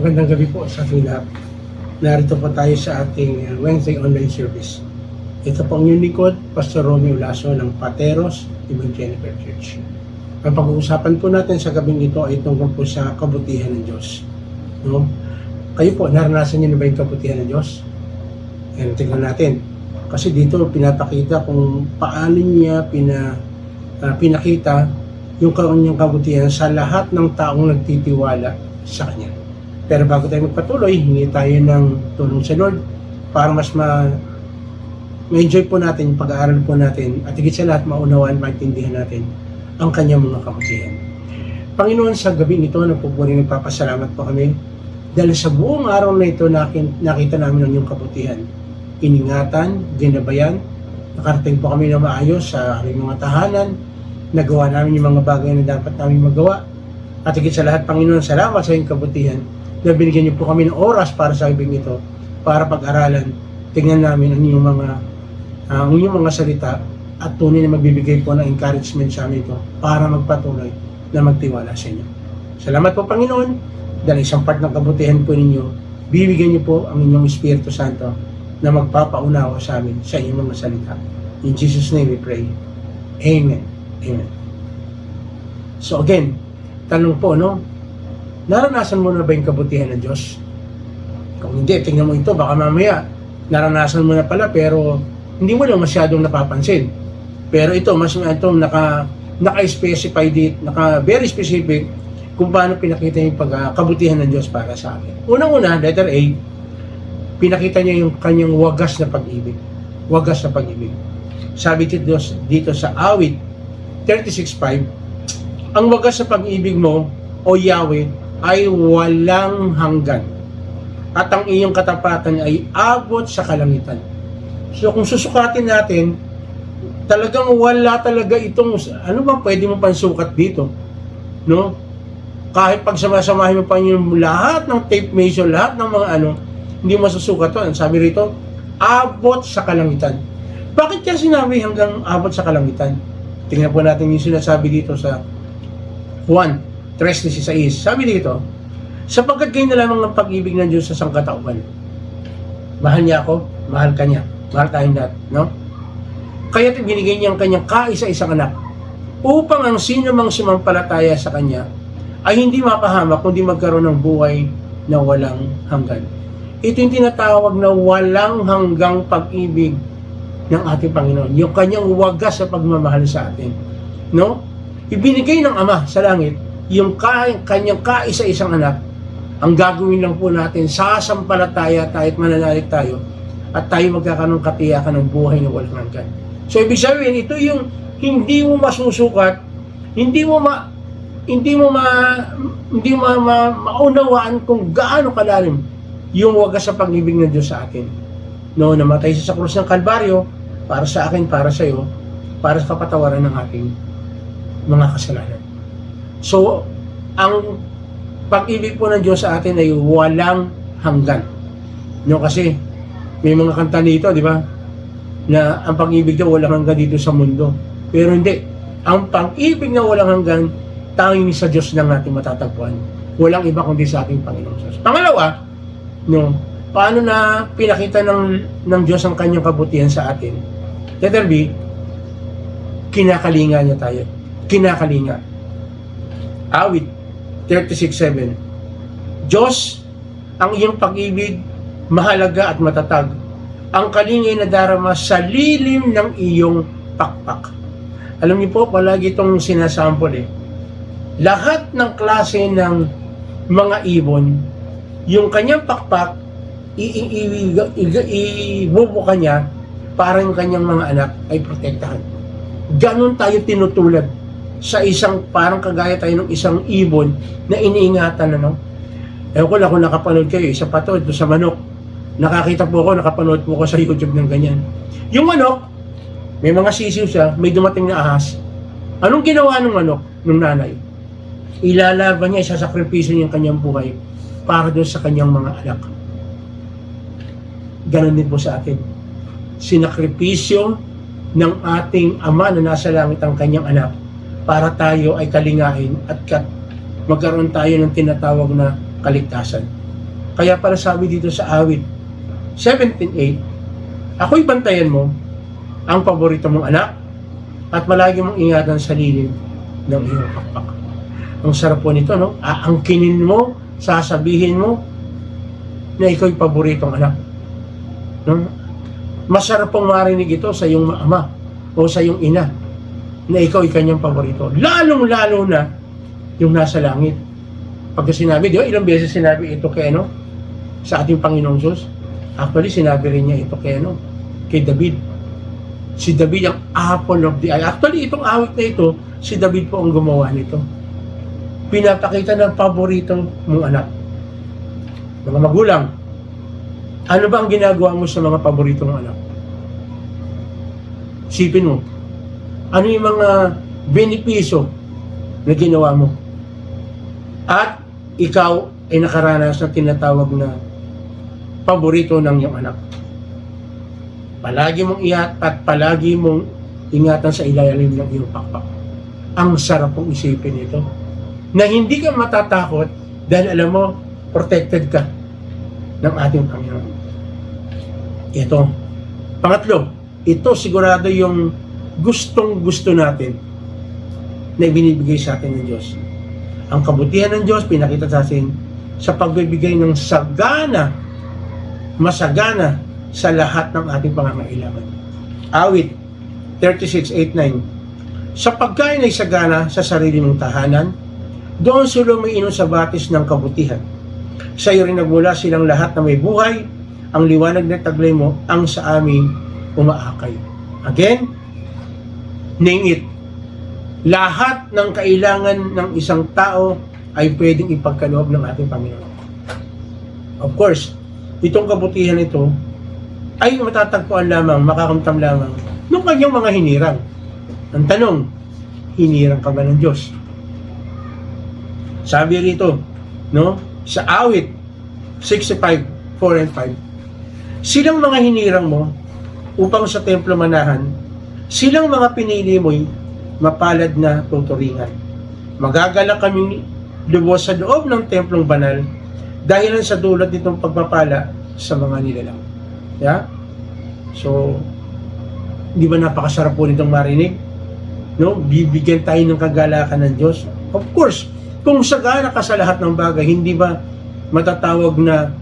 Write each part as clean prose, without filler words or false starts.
Magandang gabi po sa ating lahat. Narito po tayo sa ating Wednesday online service. Ito po ang inyong likod, Pastor Romeo Lasso ng Pateros Evangelical Church. Ang pag-uusapan po natin sa gabing ito ay tungkol po sa kabutihan ng Diyos. No? Kayo po, naranasan niyo na ba yung kabutihan ng Diyos? Yan, tingnan natin. Kasi dito pinapakita kung paano niya pinakita yung kanyang kabutihan sa lahat ng taong nagtitiwala sa Kanya. Pero bago tayo magpatuloy, hingi tayo ng tulong sa Lord para mas ma-enjoy po natin, pag-aaral po natin, at higit sa lahat maunawaan, maintindihan natin ang Kanyang mga kabutihan. Panginoon, sa gabi nito, nagpupuri, nagpapasalamat po kami dahil sa buong araw na ito nakita namin ang iyong kabutihan. Iningatan, ginabayan, nakarating po kami na maayos sa aming mga tahanan, nagawa namin yung mga bagay na dapat namin magawa. At higit sa lahat, Panginoon, salamat sa iyong kabutihan na binigyan niyo po kami ng oras para sa ibig ito, para pag-aralan, tingnan namin ang inyong mga salita at tunay na magbibigay po ng encouragement sa amin ito para magpatuloy na magtiwala sa inyo. Salamat po, Panginoon, dahil isang part ng kabutihan po ninyo, bibigyan niyo po ang inyong Espiritu Santo na magpapaunawa sa amin sa inyong mga salita. In Jesus' name we pray. Amen. Amen. So again, tanong po, no? Naranasan mo na ba yung kabutihan ng Diyos? Kung hindi, tingnan mo ito, baka mamaya naranasan mo na pala pero hindi mo lang masyadong napapansin. Pero ito, naka-specify dito, very specific kung paano pinakita yung kabutihan ng Diyos para sa akin. Unang-una, letter A, pinakita niya yung kanyang wagas na pag-ibig. Wagas na pag-ibig. Sabi dito sa Awit 36:5, ang wagas sa pag-ibig mo, o Yahweh, ay walang hanggan. At ang iyong katapatan ay abot sa kalangitan. So kung susukatin natin, talagang wala talaga itong, ano bang pwede mo pansukat dito? No? Kahit pag samasamahin mo pa yung lahat ng tape measure, lahat ng mga hindi masusukat to. Sabi rito, abot sa kalangitan. Bakit kaya sinabi hanggang abot sa kalangitan? Tingnan po natin yung sinasabi dito sa Juan 3:16. Sabi dito, sapagkat kayo na lamang ang pag-ibig ng Diyos sa sangkatauhan. Mahal niya ako, mahal ka niya. Mahal tayong lahat, no? Kaya't binigay niya ang kanyang kaisa-isang anak upang ang sino mang sumampalataya sa kanya ay hindi mapahamak kundi magkaroon ng buhay na walang hanggan. Ito yung tinatawag na walang hanggang pag-ibig ng ating Panginoon. Yung kanyang wagas sa pagmamahal sa atin. No? Ibinigay ng Ama sa langit yung kanyang kaisa-isang anak. Ang gagawin lang po natin, sasampalataya tayo at mananalig tayo at tayo magkakaroon katiyakan ng buhay na walang hanggan. So ibig sabihin, ito yung hindi mo masusukat, hindi mo maunawaan kung gaano kalalim yung wagas sa pag-ibig ng Diyos sa atin. No, namatay siya sa krus ng Kalbaryo para sa akin, para sa iyo, para sa kapatawaran ng ating mga kasalanan. So, ang pag-ibig po ng Diyos sa atin ay walang hanggan. No, kasi may mga kanta dito, di ba? Na ang pag-ibig daw walang hanggan dito sa mundo. Pero hindi. Ang pag-ibig na walang hanggan, tanging sa Diyos lang natin matatagpuan. Walang iba kundi sa ating Panginoong Diyos. Pangalawa, no, paano na pinakita ng Diyos ang kanyang kabutihan sa atin? Letter B, kinakalinga niya tayo. Kinakalinga. Awit 36:7. Diyos, ang iyong pag-ibig mahalaga at matatag. Ang kalingay na darama sa lilim ng iyong pakpak. Alam niyo po, palagi itong sinasample lahat ng klase ng mga ibon, yung kanyang pakpak, ibubuka niya para yung kanyang mga anak ay protektahan. Ganon tayo tinutulad sa isang, parang kagaya tayo ng isang ibon na iniingatan, Ewan ko lang kung nakapanood kayo, isa pa to, ito sa manok. Nakakita po ako, nakapanood po ako sa YouTube ng ganyan. Yung manok, may mga sisiw siya, may dumating na ahas. Anong ginawa ng manok, ng nanay? Ilalaban niya, isasakripisyo niya ang kanyang buhay para doon sa kanyang mga anak. Ganon din po sa atin. Sinakripisyo ng ating Ama na nasa langit ang kanyang anak para tayo ay kalingain at magkaroon tayo ng tinatawag na kaligtasan. Kaya para sabi dito sa awit 17:8, ako'y bantayan mo ang paborito mong anak at malagi mong ingatan sa lilim ng iyong pakpak. Ang sarap po nito, no? Aangkinin mo, sasabihin mo na ikaw'y paboritong anak. No? Masarap pong marinig ito sa iyong ama o sa iyong ina na ikaw ay kanyang paborito. Lalong-lalo na yung nasa langit. Pagka sinabi, di ba, ilang beses sinabi ito kay ano? Sa ating Panginoong Diyos. Actually, sinabi rin niya ito kay ano? Kay David. Si David ang apple of the eye. Actually, itong awit na ito, si David po ang gumawa nito. Pinapakita ng paborito mong anak. Mga magulang, ano ba ang ginagawa mo sa mga paborito mong anak? Sipin mo, ano yung mga benepisyo na ginawa mo? At ikaw ay nakaranas ng tinatawag na paborito ng iyong anak. Palagi mong ihat at palagi mong ingatan sa ilalim ng iyong pakpak. Ang sarap pong isipin ito. Na hindi ka matatakot dahil alam mo, protected ka ng ating Panginoon. Ito. Pangatlo, ito sigurado yung gustong-gusto natin na ibinibigay sa atin ng Diyos. Ang kabutihan ng Diyos, pinakita sa atin sa pagbibigay ng sagana, masagana sa lahat ng ating pangangailangan. Awit 36:8-9. Sa pagkain ay sagana sa sarili mong tahanan, doon sila umiinom sa batis ng kabutihan. Sa iyo rin nagmula silang lahat na may buhay, ang liwanag na taglay mo ang sa amin umaakay. Again, name it. Lahat ng kailangan ng isang tao ay pwedeng ipagkaloob ng ating Panginoon. Of course, itong kabutihan ito ay matatagpuan lamang, makakamtam lamang ng kanyang mga hinirang. Ang tanong, hinirang ka ba ng Diyos? Sabi rito, no, sa awit 65:4 and 5, silang mga hinirang mo upang sa templo manahan, silang mga pinili mo'y mapalad na tuturingan. Magagalak kaming lubos sa loob ng templong banal dahilan sa dulot nitong pagpapala sa mga nilalang. Yeah? So, di ba napakasarap po nitong marinig? No? Bibigyan tayo ng kagalakan ng Diyos. Of course, kung sagana ka sa lahat ng bagay, hindi ba matatawag na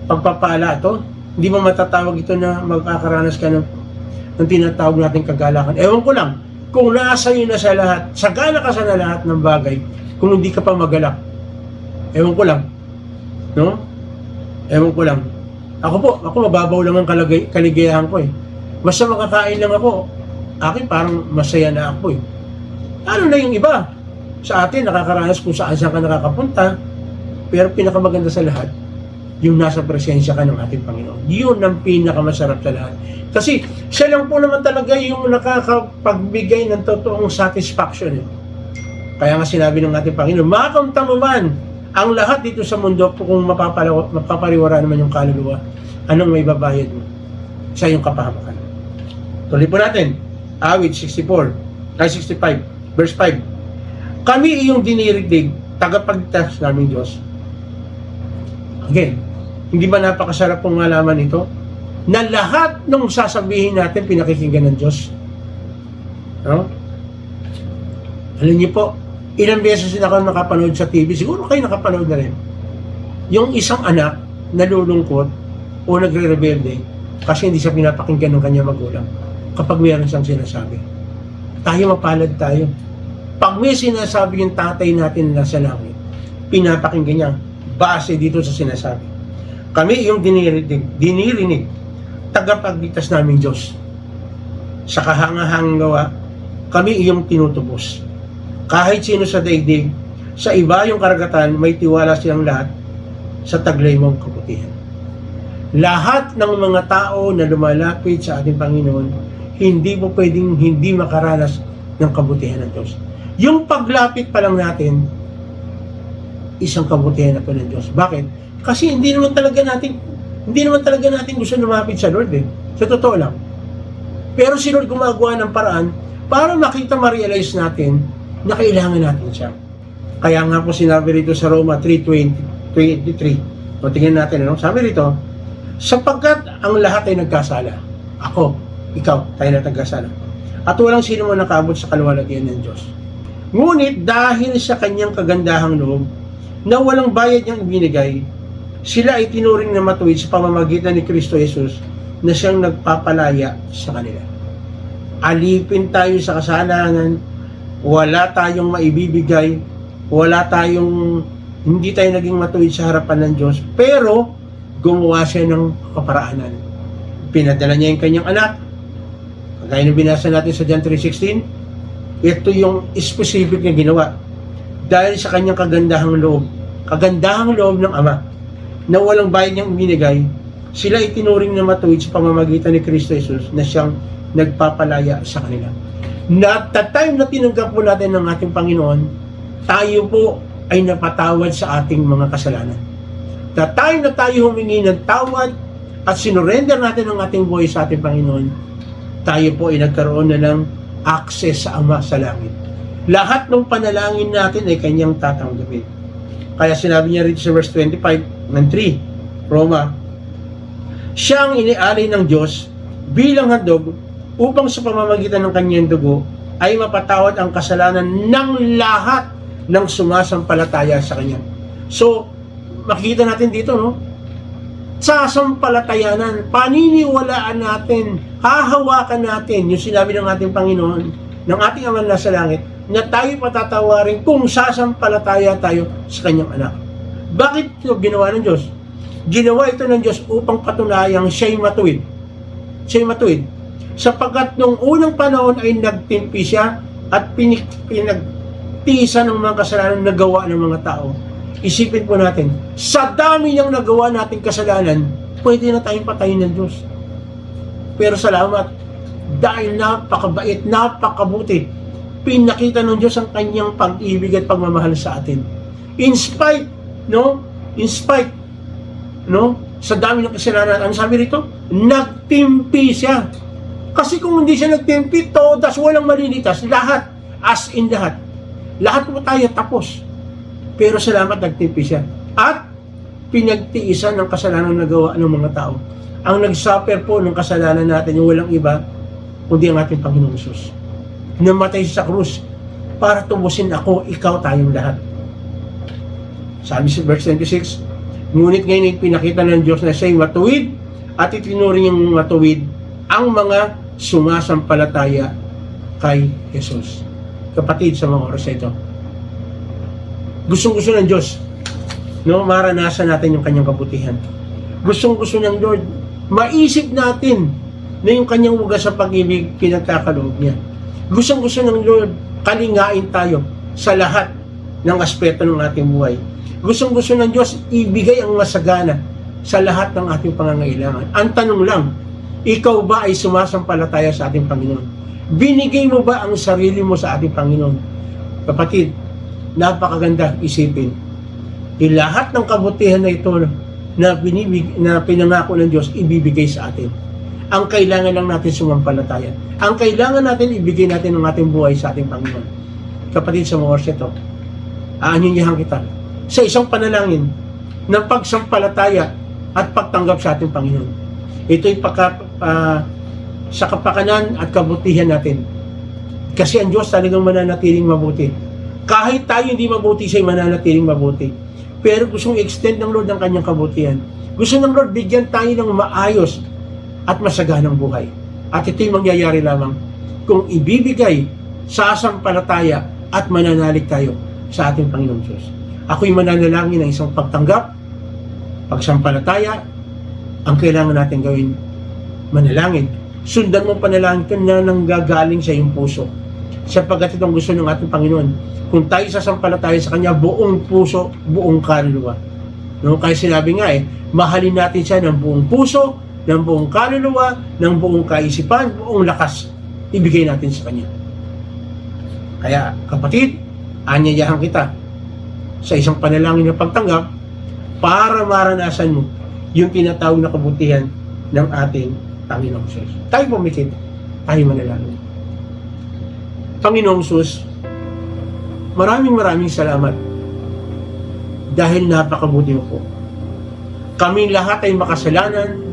pagpapala ito? Hindi ba matatawag ito na magkakaranas ka ng tinatawag natin kagalakan? Ewan ko lang, kung nasa iyo na sa lahat, sagana ka sa lahat ng bagay, kung hindi ka pa magalak, ewan ko lang. No? Ewan ko lang. Ako mababaw lang ang kaligayahan ko eh. Basta makakain lang ako, akin parang masaya na ako eh. Ano na yung iba? Sa atin, nakakaranas kung saan ka nakakapunta, pero pinakamaganda sa lahat, yung nasa presensya ka ng ating Panginoon. Yun ang pinakamasarap sa lahat. Kasi siya lang po naman talaga yung nakakapagbigay ng totoong satisfaction. Eh. Kaya nga sinabi ng ating Panginoon, makamtang mo man ang lahat dito sa mundo kung mapapariwara naman yung kaluluwa, anong may babayad mo sa iyong kapahamakan. Tuloy po natin, awit 65, verse 5. Kami iyong diniridig, tagapagligtas naming Diyos. Again, hindi ba napakasarap pong malaman ito? Na lahat ng sasabihin natin, pinakikinggan ng Diyos. No? Alam niyo po, ilang beses din ako nakapanood sa TV, siguro kayo nakapanood na rin. Yung isang anak, nalulungkot o nagre-rebelde kasi hindi siya pinapakinggan ng kanyang magulang kapag mayroon siyang sinasabi. Tayo mapalad tayo. Pag may sinasabi yung tatay natin na sa langit, pinapakinggan niya base dito sa sinasabi. Kami yung dinirinig, tagapagligtas naming Diyos. Sa kahangahangang gawa, kami iyong tinutubos. Kahit sino sa daigdig, sa iba yung karagatan, may tiwala silang lahat sa taglay mong kabutihan. Lahat ng mga tao na lumalapit sa ating Panginoon, hindi mo pwedeng hindi makaranas ng kabutihan ng Diyos. Yung paglapit pa lang natin, isang kabutihan na po ng Diyos. Bakit? Kasi hindi naman talaga natin gusto lumapit sa Lord eh. Sa totoo lang. Pero si Lord gumagawa ng paraan para makita, ma-realize natin na kailangan natin siya. Kaya nga po sinabi rito sa Roma 3:23, O tingnan natin, ano? Sabi rito, sapagkat ang lahat ay nagkasala. Ako, ikaw, tayo na nagkasala. At walang sino man nakaabot sa kaluwalhatian ng Diyos. Ngunit dahil sa kanyang kagandahang loob, na walang bayad niyang ibinigay, sila ay tinuring na matuwid sa pamamagitan ni Kristo Jesus na siyang nagpapalaya sa kanila. Alipin tayo sa kasalanan, wala tayong maibibigay, hindi tayo naging matuwid sa harapan ng Diyos, pero gumawa siya ng kaparaanan. Pinadala niya yung kanyang anak, kagaya na binasa natin sa John 3:16, ito yung specific na ginawa. Dahil sa kanyang kagandahang loob ng Ama, na walang bayad niyang binigay, sila itinuring na matuwid sa pamamagitan ni Kristo Jesus na siyang nagpapalaya sa kanila. Na at the time na tinanggap po natin ng ating Panginoon, tayo po ay napatawad sa ating mga kasalanan. The time na tayo humingi ng tawad at sinurrender natin ang ating buhay sa ating Panginoon, tayo po ay nagkaroon na ng access sa Ama sa langit. Lahat ng panalangin natin ay kanyang tatanggapin. Kaya sinabi niya rito sa verse 25 ng 3, Roma, siya ang inialay ng Diyos bilang handog upang sa pamamagitan ng kanyang dugo ay mapatawad ang kasalanan ng lahat ng sumasampalataya sa kanya. So, makikita natin dito, no? Sasampalatayanan, paniniwalaan natin, hahawakan natin yung sinabi ng ating Panginoon, ng ating Ama na sa langit, na tayo patatawarin kung sasampalataya tayo sa kanyang anak. Bakit ito ginawa ng Diyos? Ginawa ito ng Diyos upang patunayang siya'y matuwid. Siya'y matuwid. Sapagkat nung unang panahon ay nagtimpi siya at pinagtiisan ng mga kasalanan na gawa ng mga tao. Isipin po natin, sa dami niyang nagawa nating kasalanan, pwede na tayong patayin ng Diyos. Pero salamat, dahil napakabait, napakabuti, pinakita ng Diyos ang kanyang pag-ibig at pagmamahal sa atin. In spite, sa dami ng kasalanan, ang sabi rito, nagtimpi siya. Kasi kung hindi siya nagtimpi, todas walang malilitas, lahat, as in lahat. Lahat po tayo tapos. Pero salamat, nagtimpi siya. At pinagtiisan ng kasalanan na gawa ng mga tao. Ang nagsuffer po ng kasalanan natin, yung walang iba, kundi ang ating Panginoong Hesus. Namatay sa krus para tubusin ako, ikaw, tayong lahat. Sabi sa verse 26, ngunit ngayon ay pinakita ng Diyos na siya'y matuwid at itinuring niyang matuwid ang mga sumasampalataya kay Jesus. Kapatid, sa mga oras na ito, gustong-gusto ng Diyos, maranasan natin yung kanyang kabutihan. Gustong-gusto ng Lord, maisip natin na yung kanyang wagas sa pag-ibig pinagkakaloob niya. Gustong-gusto ng Lord, kalingain tayo sa lahat ng aspeto ng ating buhay. Gustong-gusto ng Diyos, ibigay ang masagana sa lahat ng ating pangangailangan. Ang tanong lang, ikaw ba ay sumasampalataya sa ating Panginoon? Binigay mo ba ang sarili mo sa ating Panginoon? Kapatid, napakaganda isipin. Lahat ng kabutihan na ito na pinangako ng Diyos, ibibigay sa atin. Ang kailangan lang natin sumampalataya. Ang kailangan natin, ibigay natin ang ating buhay sa ating Panginoon. Kapatid, sa mga oras ito, aaninyahan kita sa isang panalangin ng pagsampalataya at pagtanggap sa ating Panginoon. Ito'y sa kapakanan at kabutihan natin. Kasi ang Diyos talagang mananatiling mabuti. Kahit tayo hindi mabuti, siya'y mananatiling mabuti. Pero gustong i-extend ng Lord ang kanyang kabutihan. Gusto ng Lord bigyan tayo ng maayos at masaganang buhay. At ito'y mangyayari lamang kung ibibigay, sasampalataya at mananalig tayo sa ating Panginoong Diyos. Ako'y mananalangin ng isang pagtanggap, pagsampalataya. Ang kailangan natin gawin, manalangin. Sundan mo panalangin ka na nanggagaling sa iyong puso. Sapagkat itong gusto ng ating Panginoon. Kung tayo sasampalataya sa Kanya, buong puso, buong kaluluwa. Kaya sinabi nga mahalin natin siya ng buong puso, ng buong kaluluwa, ng buong kaisipan, buong lakas. Ibigay natin sa Kanya. Kaya kapatid, anyayahan kita sa isang panalangin na pagtanggap para maranasan mo yung tinatawag na kabutihan ng ating Panginoong Hesus. Tayo pumikit, tayo manalangin. Panginoong Hesus, maraming salamat dahil napakabuti mo po. Kaming lahat ay makasalanan.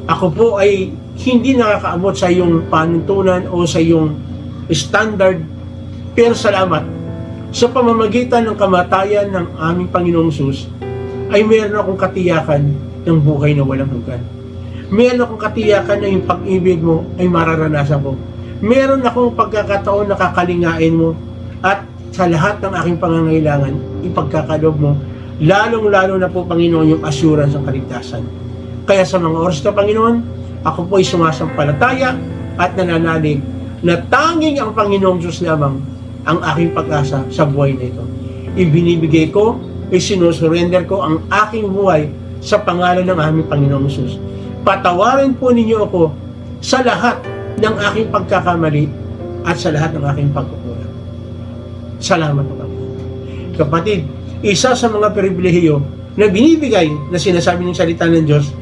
Ako po ay hindi nakakaabot sa iyong panuntunan o sa iyong standard. Pero salamat, sa pamamagitan ng kamatayan ng aming Panginoong Hesus, ay meron akong katiyakan ng buhay na walang hanggan. Meron akong katiyakan na yung pag-ibig mo ay mararanasan ko. Meron akong pagkakataon na kakalingain mo at sa lahat ng aking pangangailangan, ipagkakaloob mo, lalong-lalo na po, Panginoon, yung assurance ng kaligtasan. Kaya sa mga oras na, Panginoon, ako po ay sumasampalataya at nananalig na tanging ang Panginoong Diyos lamang ang aking pag-asa sa buhay na ito. Ibinibigay ko, isinusurrender ko ang aking buhay sa pangalan ng aming Panginoong Hesus. Patawarin po ninyo ako sa lahat ng aking pagkakamali at sa lahat ng aking pagkukulang. Salamat po, Panginoon. Kapatid, isa sa mga pribilehiyo na binibigay na sinasabi ng salita ng Diyos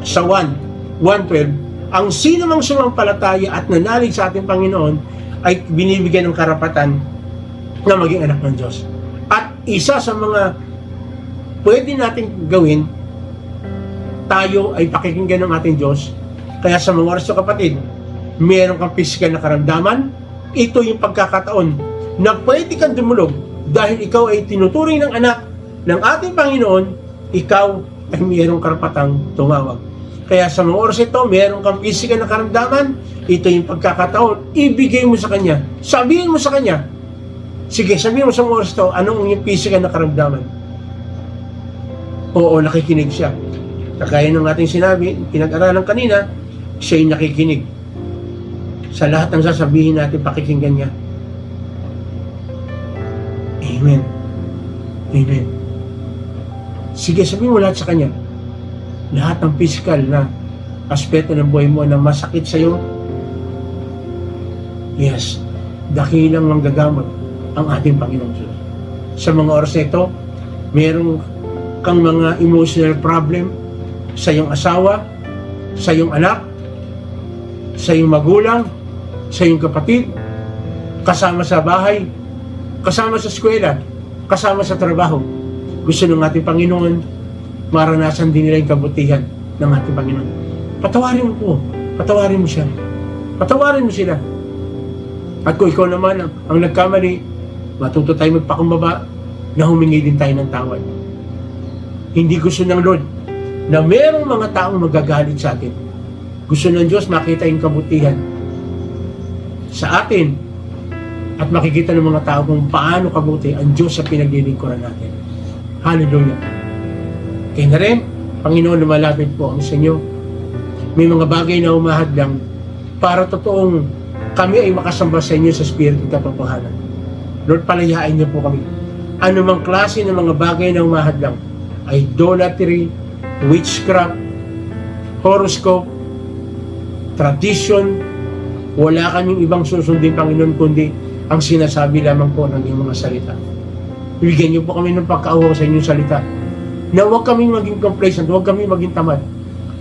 sa 1:12, ang sino mang sumampalataya at nanalig sa ating Panginoon ay binibigyan ng karapatan na maging anak ng Diyos. At isa sa mga pwede nating gawin, tayo ay pakikinggan ng ating Diyos. Kaya sa mga oras na, kapatid, meron kang physical na karamdaman, ito yung pagkakataon na pwede kang dumulog dahil ikaw ay tinuturing ng anak ng ating Panginoon, ikaw ay mayroong karapatang tumawag. Kaya sa mga oras ito, meron kang physical na karamdaman, ito yung pagkakataon, ibigay mo sa Kanya. Sabihin mo sa Kanya. Sige, sabihin mo sa mga oras ito, anong yung physical na karamdaman? Oo, nakikinig siya. Kagaya ng ating sinabi, pinag-aralan kanina, siya'y nakikinig. Sa lahat ng sasabihin natin, pakikinggan niya. Amen. Amen. Sige, sabihin mo lahat sa Kanya. Lahat ng physical na aspeto ng buhay mo na masakit sa iyo, yes, dakilang manggagamot ang ating Panginoong Diyos. Sa mga oras na ito, meron kang mga emotional problem sa iyong asawa, sa iyong anak, sa iyong magulang, sa iyong kapatid, kasama sa bahay, kasama sa eskwela, kasama sa trabaho. Gusto ng ating Panginoon, maranasan din nila yung kabutihan ng ating Panginoon. Patawarin mo po. Patawarin mo siya. Patawarin mo sila. At kung ikaw naman ang nagkamali, matuto tayo magpakumbaba na humingi din tayo ng tawad. Hindi gusto ng Lord na merong mga taong magagalit sa atin. Gusto ng Diyos makita yung kabutihan sa atin at makikita ng mga tao kung paano kabuti ang Diyos sa pinaglilingkuran natin. Hallelujah. Kaya na rin, Panginoon, lumalapit po ang sa inyo. May mga bagay na umahadlang para totoong kami ay makasamba sa inyo sa Espiritu at katotohanan. Lord, palayain niyo po kami. Ano mang klase ng mga bagay na umahadlang, idolatry, witchcraft, horoscope, tradition, wala kaming ibang susundin, Panginoon, kundi ang sinasabi lamang po ng iyong mga salita. Bigyan niyo po kami ng pagkauhaw sa inyong salita na huwag kami maging complacent, huwag kami maging tamad.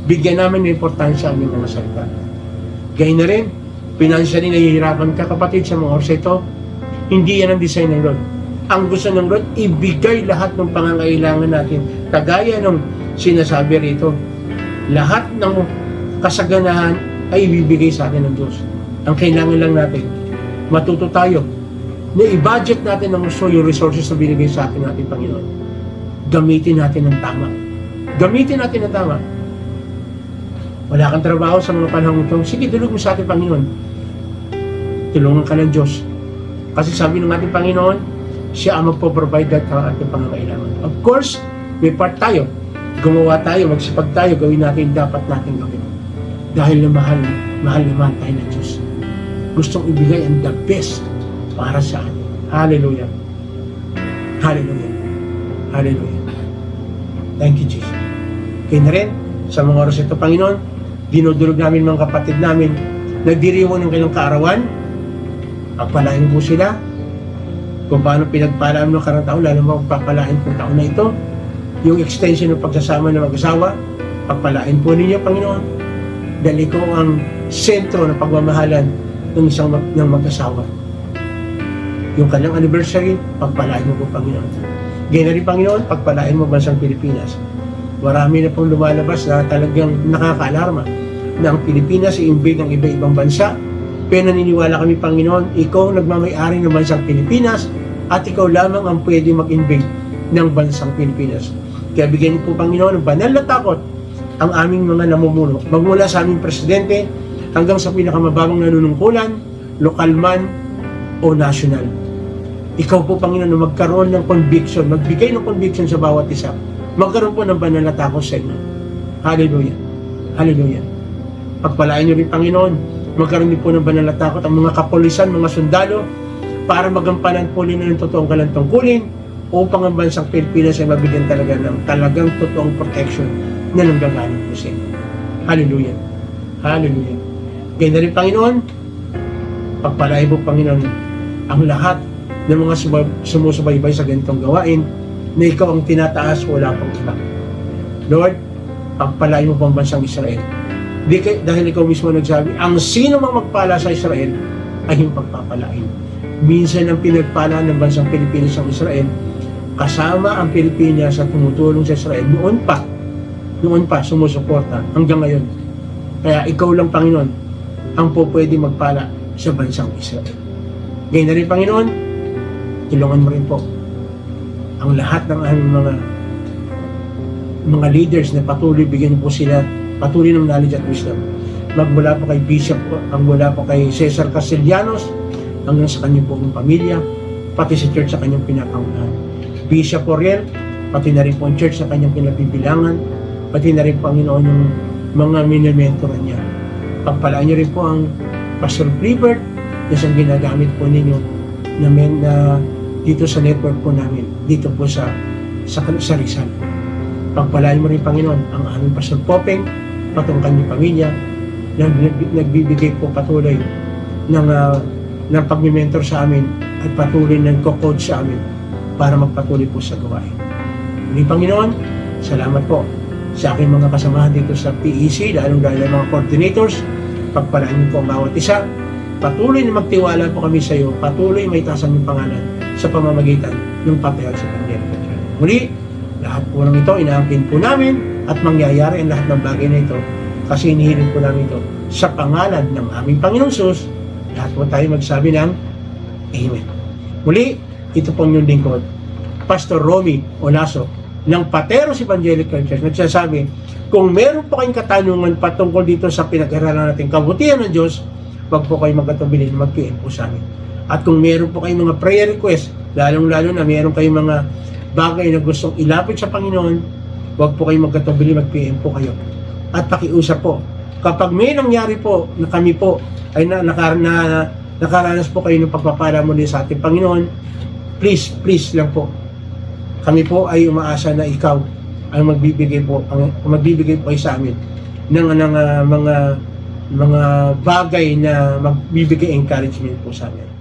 Bigyan namin ng importansya ang inyong mga salita. Gaya na rin, financially nahihirapan ka, kapatid, sa mga oras ito, hindi yan ang design ng Lord. Ang gusto ng Lord, ibigay lahat ng pangangailangan natin. Kagaya ng sinasabi rito, lahat ng kasaganahan ay ibibigay sa atin ng Diyos. Ang kailangan lang natin, matuto tayo na i-budget natin ng gusto yung resources na binigay sa atin natin, Panginoon. Gamitin natin ng tama. Gamitin natin ng tama. Wala kang trabaho sa mga panahon ito, sige, tulog mo sa ating Panginoon. Tulungan ka ng Diyos. Kasi sabi ng ating Panginoon, siya ang magpo-provide at ang ating pangangailangan. Of course, may part tayo. Gumawa tayo, magsipag tayo, gawin natin dapat natin gawin. Dahil na mahal naman tayo ng Diyos. Gustong ibigay ang the best para sa atin. Hallelujah. Hallelujah. Hallelujah. Thank you, Jesus. Kaya na rin, sa mga oras ito, Panginoon, dinudulog namin mga kapatid namin, nagdiriwang ng kailang kaarawan, pagpalain po sila, kung paano pinagpalaan ng karang taon, lalo magpapalain po taon na ito, yung extension ng pagsasama ng mag-asawa, pagpalain po ninyo, Panginoon, dahil ikaw ang sentro ng pagmamahalan ng isang ng mag-asawa. Yung kanyang anniversary, pagpalain mo po, Panginoon. Ganyan na rin, Panginoon, pagpalain mo bansang Pilipinas. Marami na pong lumalabas na talagang nakaka-alarma na ang Pilipinas ay imbig ng iba-ibang bansa. Pero naniniwala kami, Panginoon, ikaw nagmamay-ari ng bansang Pilipinas at ikaw lamang ang pwede mag-imbig ng bansang Pilipinas. Kaya bigyan niyo po, Panginoon, ng banal na takot ang aming mga namumuno, magmula sa aming presidente hanggang sa pinakamababang nanunungkulan, lokal man o national. Ikaw po, Panginoon, na magkaroon ng conviction, magbigay ng conviction sa bawat isa. Magkaroon po ng banal na takot sa inyo. Hallelujah. Hallelujah. Pagpalain niyo rin, Panginoon, magkaroon din po ng banal na takot ang mga kapulisan, mga sundalo, para magampanan po nila ng totoong kalantungkulin upang ang bansang Pilipinas ay mabigyan talaga ng talagang totoong protection na nanggagaling po sa inyo. Hallelujah. Hallelujah. Kaya na rin, Panginoon, pagpalain po, Panginoon, ang lahat ng mga sumusubaybay sa ganitong gawain na ikaw ang tinataas, wala pang iba. Lord, pagpalain mo po ang bansang Israel. Dahil ikaw mismo nagsabi, ang sino mang magpala sa Israel ay yung pagpapalain. Minsan ang pinagpala ng bansang Pilipinas ang Israel, kasama ang Pilipinas sa tumutulong sa Israel. Noon pa sumusuporta hanggang ngayon. Kaya ikaw lang, Panginoon, ang po pwede magpala sa bansang Israel. Ngayon na rin, Panginoon, tulungan mo rin po ang lahat ng aming mga leaders na patuloy, bigyan po sila patuloy ng knowledge at wisdom. Magmula po kay Bishop, magmula po kay Cesar Castellanos, hanggang sa kanyang buong pamilya, pati sa church sa kanyang pinapangunahan. Bishop Oriel, pati na rin po ang church sa kanyang pinabibilangan, pati na rin, Panginoon, yung mga minimentoran niya. Pagpalaan niyo rin po ang Pastor Clifford na siyang ginagamit po ninyo na dito sa network po namin, dito po sa Rizal. Pagpalaan mo rin, Panginoon, ang aming Pastor Popeng, patong kanyang pamilya, na nagbibigay po patuloy ng pag-mentor sa amin at patuloy ng co-coach sa amin para magpatuloy po sa gawain. Muli, Panginoon, salamat po sa aking mga kasamahan dito sa PEC, lalong-lalo mga coordinators. Pagpalaan niyo po ang bawat isa. Patuloy na magtiwala po kami sa iyo. Patuloy may tasan yung pangalan sa pamamagitan ng papel sa Panginoon. Muli, lahat po ng ito, inaangkin po namin at mangyayari ang lahat ng bagay na ito kasi inihiling po namin ito sa pangalan ng aming Panginoong Sus. Lahat po tayo magsabi ng Amen. Muli, ito pong yung lingkod, Pastor Romy Olaso ng Pateros Evangelical Church. Nagsasabi, kung meron po kayong katanungan patungkol dito sa pinag-aralan natin kabutihan ng Diyos, wag po kayo magkatubili na mag-PM po sa amin. At kung meron po kayong mga prayer request, lalong-lalo na meron kayong mga bagay na gustong ilapit sa Panginoon, wag po kayong magkatubili, mag-PM po kayo. At pakiusap po. Kapag may nangyari po na kami po ay nakaranas po kayo ng pagpapala muli sa ating Panginoon, please lang po. Kami po ay umaasa na ikaw ang magbibigay po ay sa amin ng mga bagay na magbibigay encouragement po sa amin.